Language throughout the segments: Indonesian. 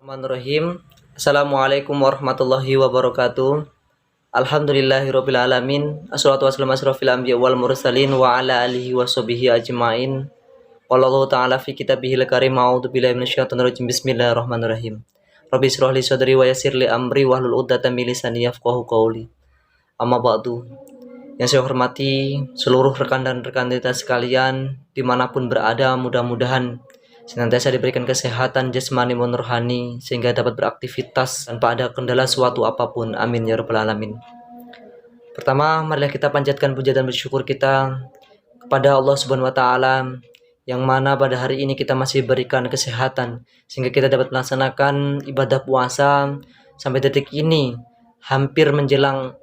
Bismillahirrahmanirrahim. Assalamualaikum warahmatullahi wabarakatuh. Alhamdulillahirabbil alamin. Assalatu wassalamu asyrafil anbiya wal mursalin wa ala alihi washabihi ajmain. Qala Allah ta'ala fi kitabihil karim a'udzu billahi minasyaitonir rajim. Bismillahirrahmanirrahim. Rabbi shrah li sadri wa yassir li amri wahlul 'uqdatam min lisani yafqahu qawli. Amma ba'du. Yang saya hormati seluruh rekan dan rekan kita sekalian dimanapun berada, mudah-mudahan senantiasa diberikan kesehatan jasmani maupun rohani sehingga dapat beraktivitas tanpa ada kendala suatu apapun. Amin ya rabbal alamin. Pertama, marilah kita panjatkan puja dan bersyukur kita kepada Allah Subhanahu wa taala yang mana pada hari ini kita masih berikan kesehatan sehingga kita dapat melaksanakan ibadah puasa sampai detik ini, hampir menjelang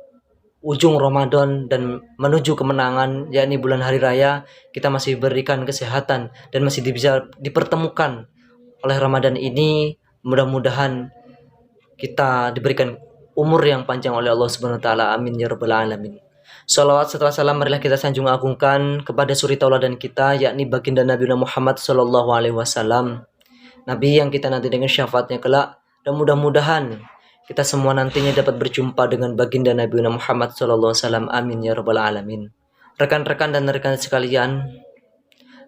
ujung Ramadan dan menuju kemenangan yakni bulan hari raya. Kita masih berikan kesehatan dan masih bisa dipertemukan oleh Ramadan ini. Mudah-mudahan kita diberikan umur yang panjang oleh Allah Subhanahu wa taala. Amin ya rabbal alamin. Salawat setelah salam marilah kita sanjung agungkan kepada suri tauladan kita yakni baginda Nabi Muhammad sallallahu alaihi wasallam, Nabi yang kita nanti dengan syafaatnya kelak, dan mudah-mudahan kita semua nantinya dapat berjumpa dengan baginda Nabi Muhammad SAW. Amin ya rabbal alamin. Rekan-rekan dan rekan sekalian,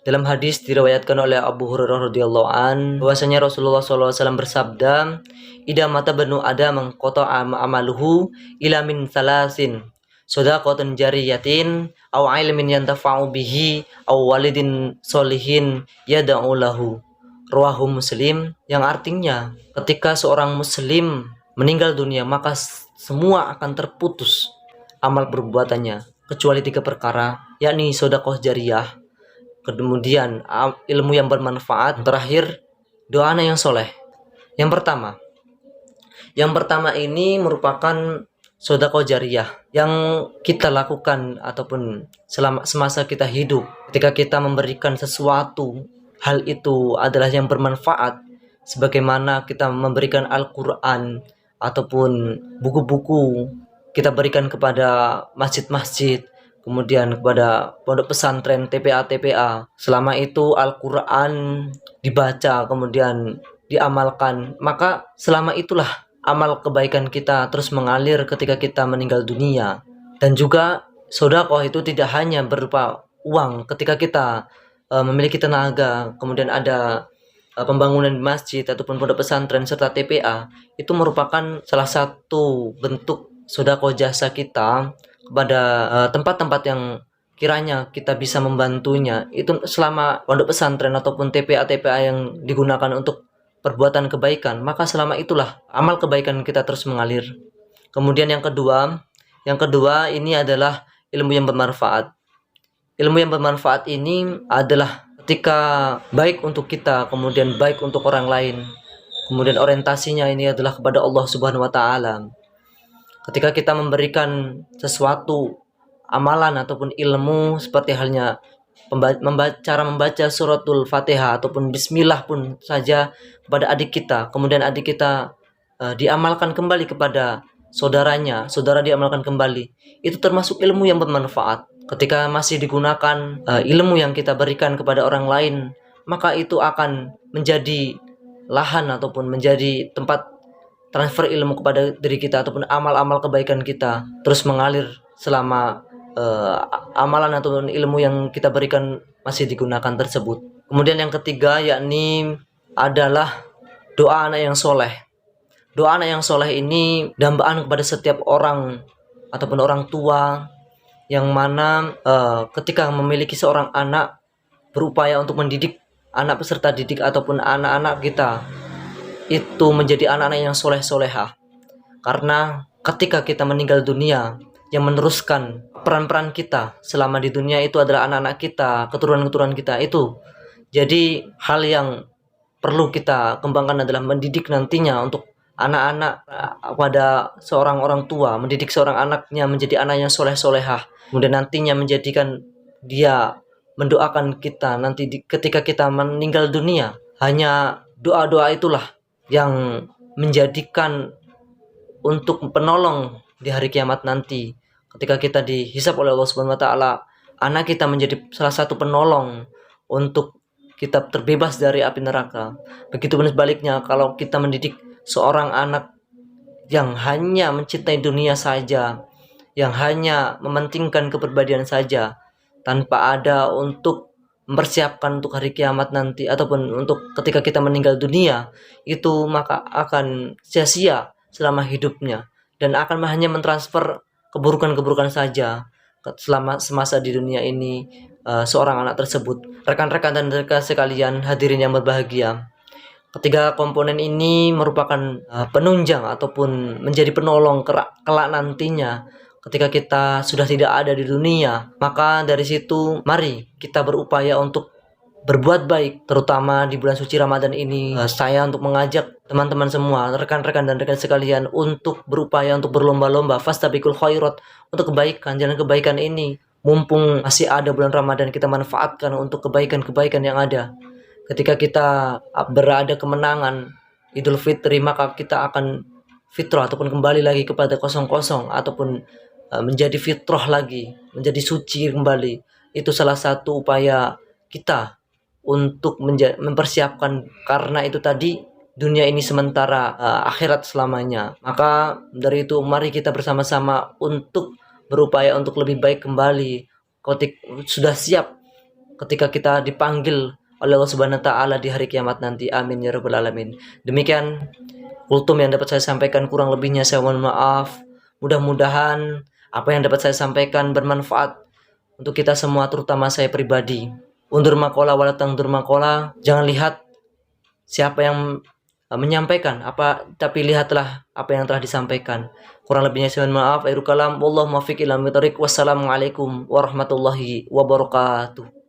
dalam hadis diriwayatkan oleh Abu Hurairah radhiyallahu an bahwasanya Rasulullah SAW bersabda, "Idza mata banu Adam qata'a amaluhu ila min salasin, shadaqatin jariyatin aw ilmin yantafa'u bihi aw walidin sholihin yad'u lahu." Rawahu Muslim, yang artinya ketika seorang muslim meninggal dunia maka semua akan terputus amal perbuatannya kecuali 3 perkara, yakni sedekah jariyah, kemudian ilmu yang bermanfaat, terakhir doa anak yang soleh. Yang pertama ini merupakan sedekah jariyah yang kita lakukan ataupun semasa kita hidup. Ketika kita memberikan sesuatu, hal itu adalah yang bermanfaat, sebagaimana kita memberikan Al-Quran ataupun buku-buku kita berikan kepada masjid-masjid, kemudian kepada pondok pesantren, TPA. Selama itu Al-Quran dibaca kemudian diamalkan, maka selama itulah amal kebaikan kita terus mengalir ketika kita meninggal dunia. Dan juga sedekah itu tidak hanya berupa uang. Ketika kita memiliki tenaga, kemudian ada pembangunan masjid ataupun pondok pesantren serta TPA, itu merupakan salah satu bentuk sedekah jasa kita kepada tempat-tempat yang kiranya kita bisa membantunya. Itu selama pondok pesantren ataupun TPA yang digunakan untuk perbuatan kebaikan, maka selama itulah amal kebaikan kita terus mengalir. Kemudian yang kedua ini adalah ilmu yang bermanfaat. Ilmu yang bermanfaat ini adalah ketika baik untuk kita, kemudian baik untuk orang lain, kemudian orientasinya ini adalah kepada Allah Subhanahu wa taala. Ketika kita memberikan sesuatu amalan ataupun ilmu, seperti halnya cara membaca suratul Fatihah ataupun bismillah pun saja kepada adik kita, kemudian adik kita diamalkan kembali kepada saudaranya, saudara diamalkan kembali, itu termasuk ilmu yang bermanfaat. Ketika masih digunakan ilmu yang kita berikan kepada orang lain, maka itu akan menjadi lahan ataupun menjadi tempat transfer ilmu kepada diri kita, ataupun amal-amal kebaikan kita terus mengalir selama amalan ataupun ilmu yang kita berikan masih digunakan tersebut. Kemudian yang ketiga yakni adalah doa anak yang soleh. Doa anak yang soleh ini dambaan kepada setiap orang ataupun orang tua yang mana ketika memiliki seorang anak, berupaya untuk mendidik anak peserta didik ataupun anak-anak kita itu menjadi anak-anak yang soleh-solehah. Karena ketika kita meninggal dunia, yang meneruskan peran-peran kita selama di dunia itu adalah anak-anak kita, keturunan-keturunan kita itu. Jadi hal yang perlu kita kembangkan adalah mendidik nantinya untuk anak-anak pada seorang orang tua, mendidik seorang anaknya menjadi anak yang soleh-solehah, kemudian nantinya menjadikan dia mendoakan kita nanti ketika kita meninggal dunia. Hanya doa-doa itulah yang menjadikan untuk penolong di hari kiamat nanti. Ketika kita dihisab oleh Allah Subhanahu wa taala, anak kita menjadi salah satu penolong untuk kita terbebas dari api neraka. Begitupun sebaliknya, kalau kita mendidik seorang anak yang hanya mencintai dunia saja, yang hanya mementingkan kepribadian saja, tanpa ada untuk mempersiapkan untuk hari kiamat nanti ataupun untuk ketika kita meninggal dunia, itu maka akan sia-sia selama hidupnya dan akan hanya mentransfer keburukan-keburukan saja selama semasa di dunia ini. Seorang anak tersebut, rekan-rekan dan rekan sekalian, hadirin yang berbahagia, ketiga komponen ini merupakan penunjang ataupun menjadi penolong kelak nantinya ketika kita sudah tidak ada di dunia. Maka dari situ mari kita berupaya untuk berbuat baik, terutama di bulan suci Ramadan ini. Saya untuk mengajak teman-teman semua, rekan-rekan dan rekan sekalian, untuk berupaya untuk berlomba-lomba fastabiqul khairat, untuk kebaikan, jalan kebaikan ini. Mumpung masih ada bulan Ramadan, kita manfaatkan untuk kebaikan-kebaikan yang ada. Ketika kita berada kemenangan Idul Fitri, maka kita akan fitrah ataupun kembali lagi kepada kosong-kosong ataupun menjadi fitrah lagi, menjadi suci kembali. Itu salah satu upaya kita untuk mempersiapkan, karena itu tadi dunia ini sementara, akhirat selamanya. Maka dari itu mari kita bersama-sama untuk berupaya untuk lebih baik kembali sudah siap ketika kita dipanggil oleh Allah Subhanahu wa taala di hari kiamat nanti. Amin ya rabbal alamin. Demikian kultum yang dapat saya sampaikan, kurang lebihnya saya mohon maaf. Mudah-mudahan apa yang dapat saya sampaikan bermanfaat untuk kita semua, terutama saya pribadi. Undur makola wala tangdur makola. Jangan lihat siapa yang menyampaikan apa, tapi lihatlah apa yang telah disampaikan. Kurang lebihnya saya mohon maaf. Akhirul kalam, wallahu muwaffiq ila aqwamit thoriq. Wassalamualaikum warahmatullahi wabarakatuh.